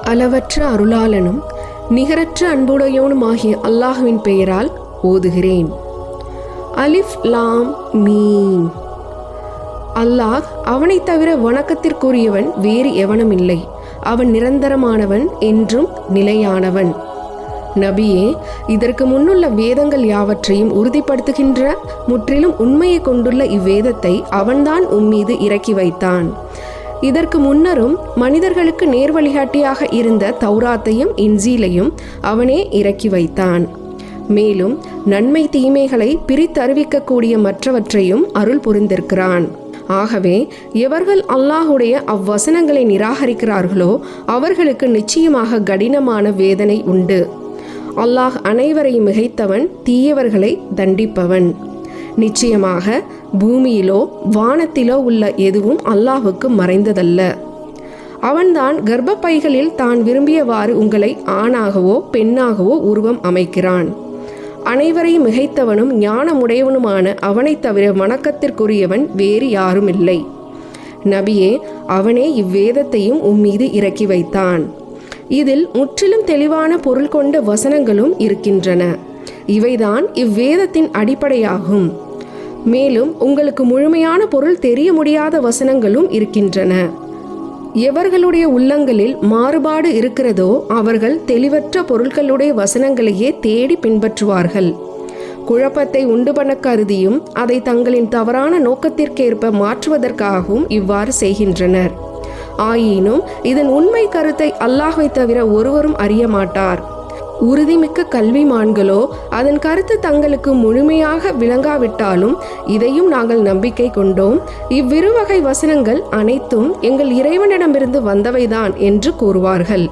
அளவற்ற அருளாளனும் நிகரற்ற அன்புடையோனுமாகிய அல்லாஹுவின் பெயரால் ஓதுகிறேன். அலிஃப் லாம் மீம். அல்லாஹ் அவனை தவிர வணக்கத்திற்குரியவன் வேறு எவனுமில்லை. அவன் நிரந்தரமானவன், என்றும் நிலையானவன். நபியே, இதற்கு முன்னுள்ள வேதங்கள் யாவற்றையும் உறுதிப்படுத்துகின்ற முற்றிலும் உண்மையை கொண்டுள்ள இவ்வேதத்தை அவன்தான் உம்மீது இறக்கி வைத்தான். இதற்கு முன்னரும் மனிதர்களுக்கு நேர்வழிகாட்டியாக இருந்த தௌராத்தையும் இன்ஜீலையும் அவனே இறக்கி வைத்தான். மேலும் நன்மை தீமைகளை பிரித்தறிவிக்கக்கூடிய மற்றவற்றையும் அருள் புரிந்திருக்கிறான். ஆகவே எவர்கள் அல்லாஹுடைய அவ்வசனங்களை நிராகரிக்கிறார்களோ அவர்களுக்கு நிச்சயமாக கடினமான வேதனை உண்டு. அல்லாஹ் அனைவரையும் மிகைத்தவன், தீயவர்களை தண்டிப்பவன். நிச்சயமாக பூமியிலோ வானத்திலோ உள்ள எதுவும் அல்லாஹுக்கு மறைந்ததல்ல. அவன்தான் கர்ப்பப்பைகளில் தான் விரும்பியவாறு உங்களை ஆணாகவோ பெண்ணாகவோ உருவம் அமைக்கிறான். அனைவரையும் மிகைத்தவனும் ஞானமுடையவனுமான அவனை தவிர வணக்கத்திற்குரியவன் வேறு யாரும் இல்லை. நபியே, அவனே இவ்வேதத்தையும் உம்மீது இறக்கி வைத்தான். இதில் முற்றிலும் தெளிவான பொருள் கொண்ட வசனங்களும் இருக்கின்றன. இவைதான் இவ்வேதத்தின் அடிப்படையாகும். மேலும் உங்களுக்கு முழுமையான பொருள் தெரிய முடியாத வசனங்களும் இருக்கின்றன. எவர்களுடைய உள்ளங்களில் மாறுபாடு இருக்கிறதோ அவர்கள் தெளிவற்ற பொருட்களுடைய வசனங்களையே தேடி பின்பற்றுவார்கள். குழப்பத்தை உண்டு பண்ண கருதியும் அதை தங்களின் தவறான நோக்கத்திற்கேற்ப மாற்றுவதற்காகவும் இவ்வாறு செய்கின்றனர். ஆயினும் இதன் உண்மை கருத்தை அல்லாஹ்வை தவிர ஒருவரும் அறிய மாட்டார். உறுதிமிக்க கல்விமான்களோ அதன் கருத்து தங்களுக்கு முழுமையாக விளங்காவிட்டாலும் இதையும் நாங்கள் நம்பிக்கை கொண்டோம். இவ்விருவகை வசனங்கள் அனைத்தும் எங்கள் இறைவனிடமிருந்து வந்தவைதான் என்று கூறுவார்கள்.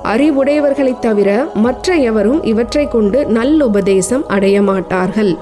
அறிவுடையவர்களைத் தவிர மற்ற எவரும் இவற்றை கொண்டு நல்லுபதேசம் அடைய மாட்டார்கள்.